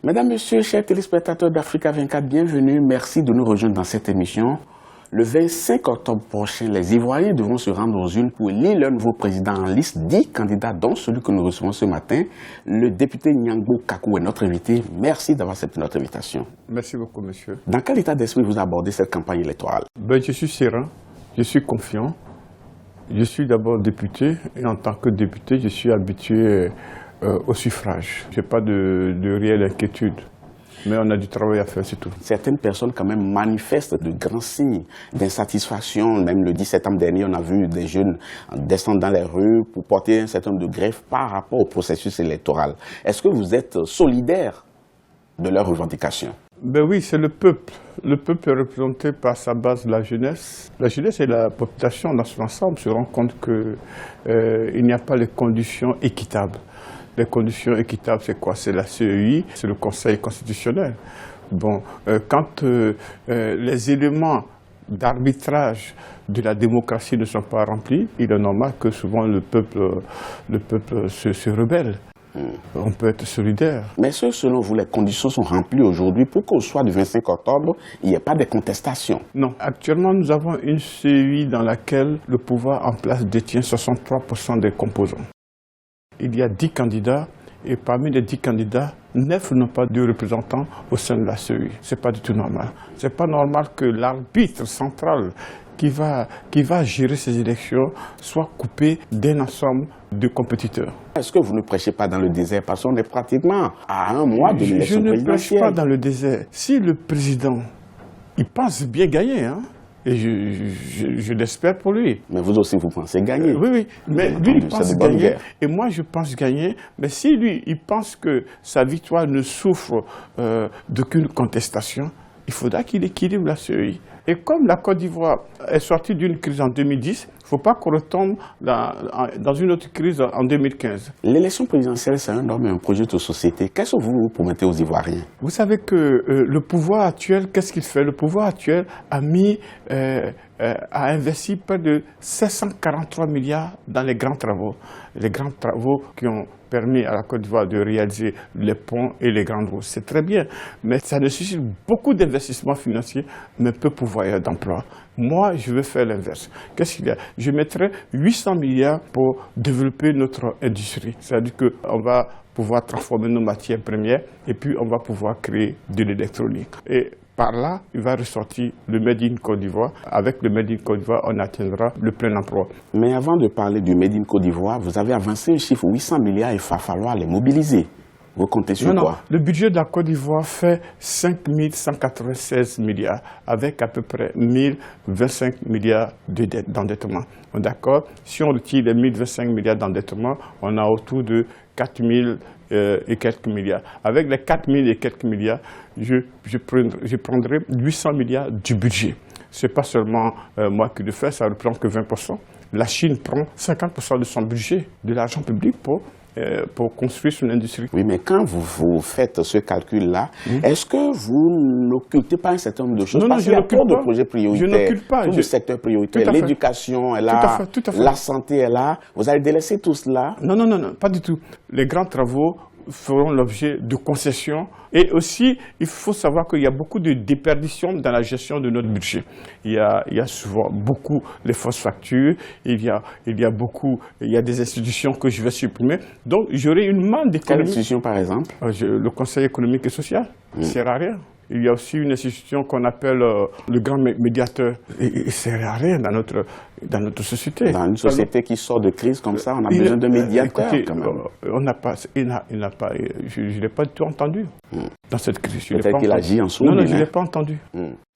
Mesdames, Messieurs, chers téléspectateurs d'Africa 24, bienvenue. Merci de nous rejoindre dans cette émission. Le 25 octobre prochain, les Ivoiriens devront se rendre aux urnes pour élire leur nouveau président en liste, 10 candidats, dont celui que nous recevons ce matin. Le député Nyangbo Kakou est notre invité. Merci d'avoir accepté notre invitation. Merci beaucoup, monsieur. Dans quel état d'esprit vous abordez cette campagne électorale? Je suis serein, je suis confiant. Je suis d'abord député et en tant que député, je suis habitué au suffrage. Je n'ai pas de réelle inquiétude. Mais on a du travail à faire, c'est tout. Certaines personnes quand même manifestent de grands signes d'insatisfaction. Même le 10 septembre dernier, on a vu des jeunes descendre dans les rues pour porter un certain nombre de grèves par rapport au processus électoral. Est-ce que vous êtes solidaire de leurs revendications? Ben oui, c'est le peuple. Le peuple est représenté par sa base, la jeunesse. La jeunesse et la population dans son ensemble se rendent compte qu'il n'y a pas les conditions équitables. Les conditions équitables, c'est quoi? C'est la CEI, c'est le Conseil constitutionnel. Bon, quand les éléments d'arbitrage de la démocratie ne sont pas remplis, il est normal que souvent le peuple se rebelle. On peut être solidaire. Mais est-ce que, selon vous, les conditions sont remplies aujourd'hui pour qu'au soir du 25 octobre, il n'y ait pas de contestation? Non. Actuellement, nous avons une CEI dans laquelle le pouvoir en place détient 63% des composants. Il y a 10 candidats et parmi les 10 candidats, 9 n'ont pas de représentants au sein de la CEI. Ce n'est pas du tout normal. Ce n'est pas normal que l'arbitre central qui va gérer ces élections soit coupé d'un ensemble de compétiteurs. Est-ce que vous ne prêchez pas dans le désert? Parce qu'on est pratiquement à un mois de l'élection présidentielle. Je ne prêche pas dans le désert. Si le président, il pense bien gagner, hein, et je l'espère pour lui. Mais vous aussi, vous pensez gagner. Oui, mais lui, il pense gagner. Et moi, je pense gagner. Mais si lui, il pense que sa victoire ne souffre d'aucune contestation, il faudra qu'il équilibre la CEI. Et comme la Côte d'Ivoire est sortie d'une crise en 2010, il ne faut pas qu'on retombe dans une autre crise en 2015. L'élection présidentielle, c'est un homme et un projet de société. Qu'est-ce que vous promettez aux Ivoiriens? Vous savez que le pouvoir actuel, qu'est-ce qu'il fait? Le pouvoir actuel a investi près de 743 milliards dans les grands travaux. Les grands travaux qui ont permis à la Côte d'Ivoire de réaliser les ponts et les grandes routes. C'est très bien, mais ça nécessite beaucoup d'investissements financiers, mais peu pourvoyeurs d'emplois. Moi, je veux faire l'inverse. Qu'est-ce qu'il y a? Je mettrai 800 milliards pour développer notre industrie. C'est-à-dire qu'on va pouvoir transformer nos matières premières et puis on va pouvoir créer de l'électronique. Et par là, il va ressortir le Made in Côte d'Ivoire. Avec le Made in Côte d'Ivoire, on atteindra le plein emploi. Mais avant de parler du Made in Côte d'Ivoire, vous avez avancé un chiffre 800 milliards, il va falloir les mobiliser. Vous comptez sur quoi? Non, le budget de la Côte d'Ivoire fait 5 196 milliards, avec à peu près 1025 milliards d'endettement. D'accord? Si on retire les 1025 milliards d'endettement, on a autour de 4 000 et quelques milliards. Avec les 4 000 et quelques milliards, je prendrai 800 milliards du budget. Ce n'est pas seulement moi qui le fais, ça ne représente que 20%. La Chine prend 50% de son budget, de l'argent public pour construire son industrie. Oui, mais quand vous faites ce calcul-là, est-ce que vous n'occultez pas un certain nombre de choses? Non, parce qu'il y a trop de projets prioritaires. Je n'occulte pas. Tout le secteur prioritaire, l'éducation est là, la santé est là. Vous allez délaisser tout cela? Non, pas du tout. Les grands travaux feront l'objet de concessions. Et aussi, il faut savoir qu'il y a beaucoup de déperditions dans la gestion de notre budget. Il y a souvent beaucoup les fausses factures, il y a des institutions que je vais supprimer. Donc, j'aurai une manne d'économie. Quelle institution, par exemple? Le Conseil économique et social. Ça ne sert à rien. Il y a aussi une institution qu'on appelle le grand médiateur. Il ne sert à rien dans notre société. Dans une société qui sort de crise comme ça, on a besoin de médiateurs. Écoutez, quand même. Je ne l'ai pas du tout entendu dans cette crise. Peut-être qu'il agit en sourdine. Non, je ne l'ai pas entendu.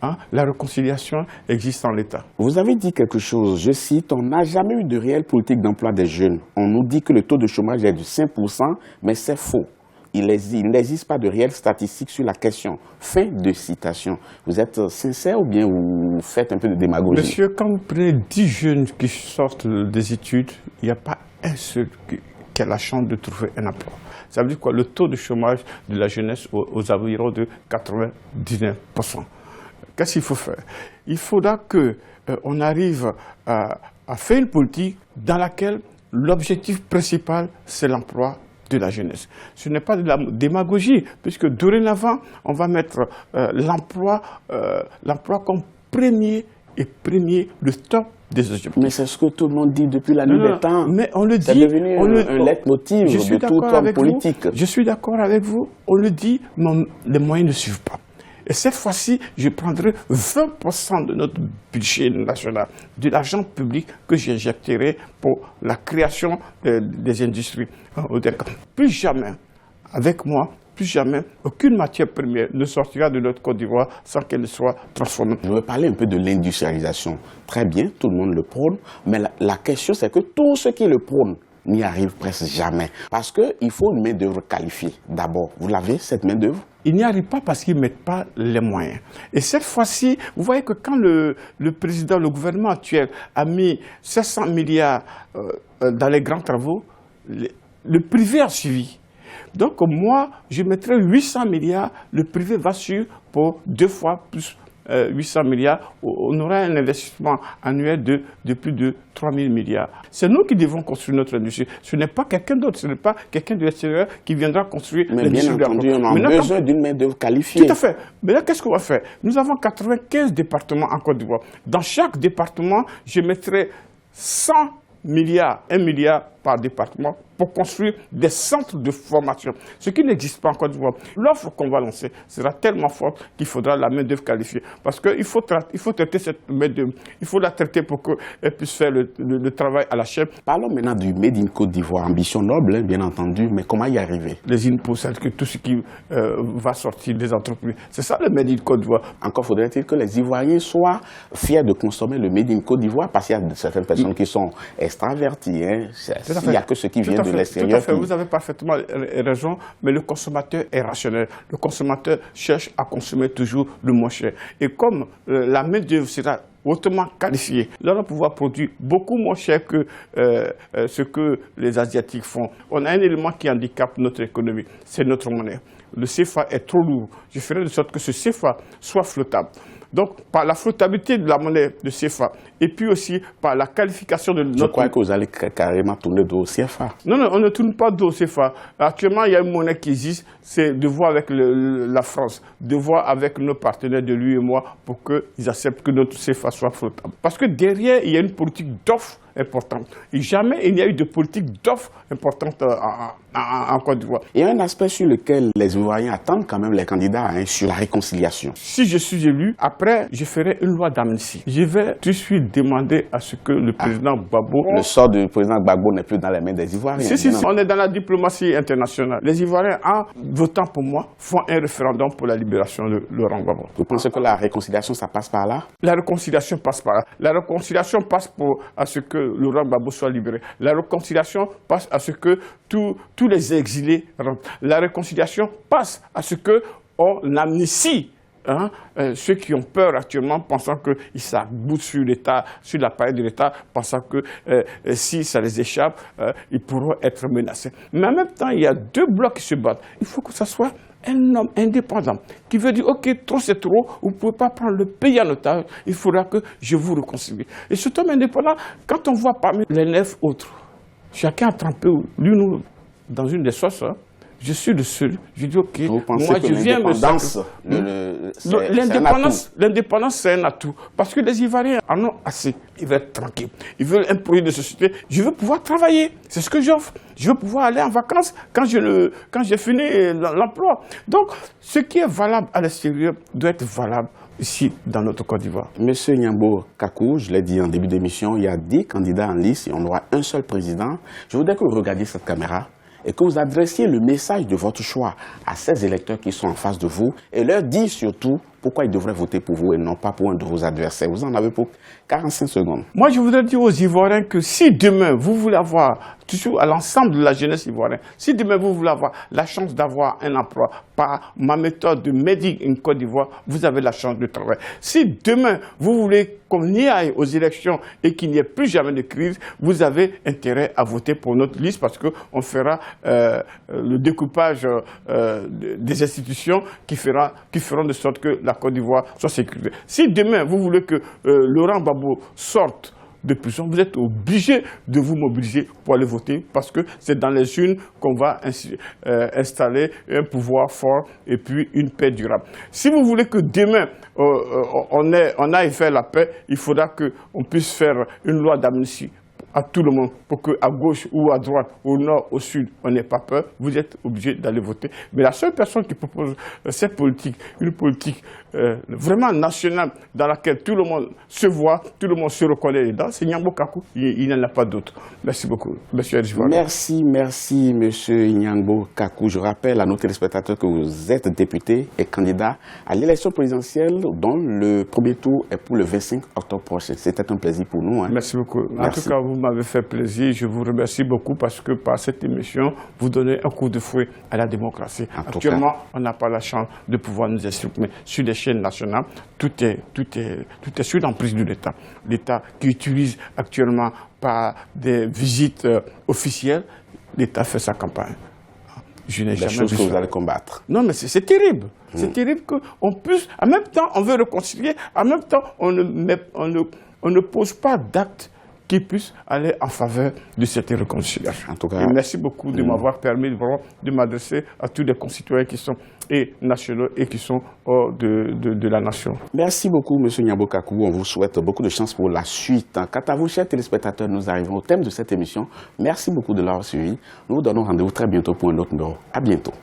Hein? La réconciliation existe en l'État. Vous avez dit quelque chose, je cite, on n'a jamais eu de réelle politique d'emploi des jeunes. On nous dit que le taux de chômage est de 5%, mais c'est faux. Il n'existe pas de réelles statistiques sur la question. Fin de citation. Vous êtes sincère ou bien vous faites un peu de démagogie? Monsieur, quand vous prenez 10 jeunes qui sortent des études, il n'y a pas un seul qui a la chance de trouver un emploi. Ça veut dire quoi? Le taux de chômage de la jeunesse aux environs de 99%. Qu'est-ce qu'il faut faire? Il faudra qu'on arrive à faire une politique dans laquelle l'objectif principal, c'est l'emploi de la jeunesse. Ce n'est pas de la démagogie, puisque dorénavant, on va mettre l'emploi comme premier, le top des objectifs. Mais c'est ce que tout le monde dit depuis la nuit des temps. Mais on le dit. C'est devenu un leitmotiv de tout homme politique. Je suis d'accord avec vous. On le dit, mais les moyens ne suivent pas. Et cette fois-ci, je prendrai 20% de notre budget national, de l'argent public que j'injecterai pour la création des industries. Plus jamais, avec moi, plus jamais, aucune matière première ne sortira de notre Côte d'Ivoire sans qu'elle ne soit transformée. Je veux parler un peu de l'industrialisation. Très bien, tout le monde le prône, mais la question c'est que tous ceux qui le prônent n'y arrivent presque jamais. Parce qu'il faut une main-d'œuvre qualifiée. D'abord, vous l'avez, cette main-d'œuvre? Ils n'y arrivent pas parce qu'ils ne mettent pas les moyens. Et cette fois-ci, vous voyez que quand le gouvernement actuel a mis 700 milliards dans les grands travaux, le privé a suivi. Donc moi, je mettrai 800 milliards, le privé va suivre pour 2 fois plus 800 milliards. On aura un investissement annuel de plus de 3 000 milliards. C'est nous qui devons construire notre industrie. Ce n'est pas quelqu'un d'autre, ce n'est pas quelqu'un de l'extérieur qui viendra construire l'industrie. Mais bien entendu, on a besoin d'une main-d'œuvre qualifiée. Tout à fait. Mais là, qu'est-ce qu'on va faire? Nous avons 95 départements en Côte d'Ivoire. Dans chaque département, je mettrai 100 milliards, 1 milliard par département pour construire des centres de formation, ce qui n'existe pas en Côte d'Ivoire. L'offre qu'on va lancer sera tellement forte qu'il faudra la main-d'œuvre qualifiée. Parce qu'il faut traiter cette main-d'œuvre, il faut la traiter pour qu'elle puisse faire le travail à la chaîne. Parlons maintenant du Made in Côte d'Ivoire, ambition noble, hein, bien entendu, mais comment y arriver? Les impôts, c'est-à-dire que tout ce qui va sortir des entreprises, c'est ça le Made in Côte d'Ivoire. Encore faudrait-il que les Ivoiriens soient fiers de consommer le Made in Côte d'Ivoire, parce qu'il y a certaines personnes qui sont extraverties. Hein. Il n'y a que ceux qui viennent de l'extérieur. Tout à fait, vous avez parfaitement raison, mais le consommateur est rationnel. Le consommateur cherche à consommer toujours le moins cher. Et comme la main-d'œuvre sera hautement qualifiée, nous allons pouvoir produire beaucoup moins cher que ce que les Asiatiques font. On a un élément qui handicape notre économie, c'est notre monnaie. Le CFA est trop lourd. Je ferai de sorte que ce CFA soit flottable. Donc, par la flottabilité de la monnaie de CFA et puis aussi par la qualification de notre... Je crois que vous allez carrément tourner dos au CFA. Non, on ne tourne pas dos au CFA. Actuellement, il y a une monnaie qui existe, c'est de voir avec la France, de voir avec nos partenaires de lui et moi pour qu'ils acceptent que notre CFA soit flottable. Parce que derrière, il y a une politique d'offre importante. Et jamais il n'y a eu de politique d'offre importante en Côte d'Ivoire. Il y a un aspect sur lequel les Ivoiriens attendent quand même les candidats, hein, sur la réconciliation. Si je suis élu, après, je ferai une loi d'amnistie. Je vais tout de suite demander à ce que le président Gbagbo... Le sort du président Gbagbo n'est plus dans les mains des Ivoiriens. Si, on est dans la diplomatie internationale. Les Ivoiriens, en votant pour moi, font un référendum pour la libération de Laurent Gbagbo. Vous pensez que la réconciliation, ça passe par là? La réconciliation passe par là. La réconciliation passe à ce que Laurent Gbagbo soit libéré. La réconciliation passe à ce que tous les exilés rentrent. La réconciliation passe à ce qu'on amnistie ceux qui ont peur actuellement, pensant qu'ils s'aboutent sur l'État, sur l'appareil de l'État, pensant que si ça les échappe, ils pourront être menacés. Mais en même temps, il y a 2 blocs qui se battent. Il faut que ce soit un homme indépendant qui veut dire, ok, trop c'est trop, vous ne pouvez pas prendre le pays en otage, il faudra que je vous réconcilie. Et cet homme indépendant, quand on voit parmi les 9 autres, chacun a trempé l'une dans une des sauces, je suis le seul. Je dis, ok, moi je viens me sacrifier. L'indépendance, c'est un atout. Parce que les Ivoiriens en ont assez. Ils veulent être tranquilles. Ils veulent un projet de société. Je veux pouvoir travailler. C'est ce que j'offre. Je veux pouvoir aller en vacances quand j'ai fini l'emploi. Donc, ce qui est valable à l'extérieur doit être valable ici, dans notre Côte d'Ivoire. Monsieur Nyambo Kakou, je l'ai dit en début d'émission, il y a 10 candidats en liste et on aura un seul président. Je voudrais que vous regardiez cette caméra et que vous adressiez le message de votre choix à ces électeurs qui sont en face de vous et leur dire surtout pourquoi ils devraient voter pour vous et non pas pour un de vos adversaires. Vous en avez pour 45 secondes. Moi, je voudrais dire aux Ivoiriens que si demain, vous voulez avoir, toujours à l'ensemble de la jeunesse ivoirienne, si demain, vous voulez avoir la chance d'avoir un emploi par ma méthode de Made in Côte d'Ivoire, vous avez la chance de travailler. Si demain, vous voulez qu'on y aille aux élections et qu'il n'y ait plus jamais de crise, vous avez intérêt à voter pour notre liste parce qu'on fera le découpage des institutions qui feront de sorte que la Côte d'Ivoire soit sécurisée. Si demain, vous voulez que Laurent Gbagbo sorte de prison, vous êtes obligé de vous mobiliser pour aller voter parce que c'est dans les urnes qu'on va installer un pouvoir fort et puis une paix durable. Si vous voulez que demain on aille faire la paix, il faudra qu'on puisse faire une loi d'amnistie à tout le monde, pour qu'à gauche ou à droite, au nord, au sud, on n'ait pas peur, vous êtes obligé d'aller voter. Mais la seule personne qui propose cette politique, une politique vraiment nationale, dans laquelle tout le monde se voit, tout le monde se reconnaît dedans, c'est Nyambo Kakou, il n'en a pas d'autre. Merci beaucoup, monsieur Edjouard. Merci, monsieur Nyambo Kakou. Je rappelle à nos téléspectateurs que vous êtes député et candidat à l'élection présidentielle, dont le premier tour est pour le 25 octobre prochain. C'était un plaisir pour nous. Hein. Merci beaucoup. Merci. En tout cas, vous m'avez fait plaisir. Je vous remercie beaucoup parce que par cette émission, vous donnez un coup de fouet à la démocratie. Actuellement, on n'a pas la chance de pouvoir nous exprimer sur les chaînes nationales. Tout est sous l'emprise de l'État. L'État qui utilise actuellement par des visites officielles, l'État fait sa campagne. Je n'ai jamais choses vu que ça. vous allez combattre. Non, mais c'est terrible. C'est terrible qu'on puisse... En même temps, on veut réconcilier. En même temps, on ne pose pas d'acte qui puisse aller en faveur de cette réconciliation. En tout cas, et merci beaucoup de m'avoir permis de m'adresser à tous les concitoyens qui sont nationaux et qui sont hors de la nation. Merci beaucoup, M. Nyambo Kakou. On vous souhaite beaucoup de chance pour la suite. Quant à vous, chers téléspectateurs, nous arrivons au thème de cette émission. Merci beaucoup de l'avoir suivi. Nous vous donnons rendez-vous très bientôt pour un autre numéro. À bientôt.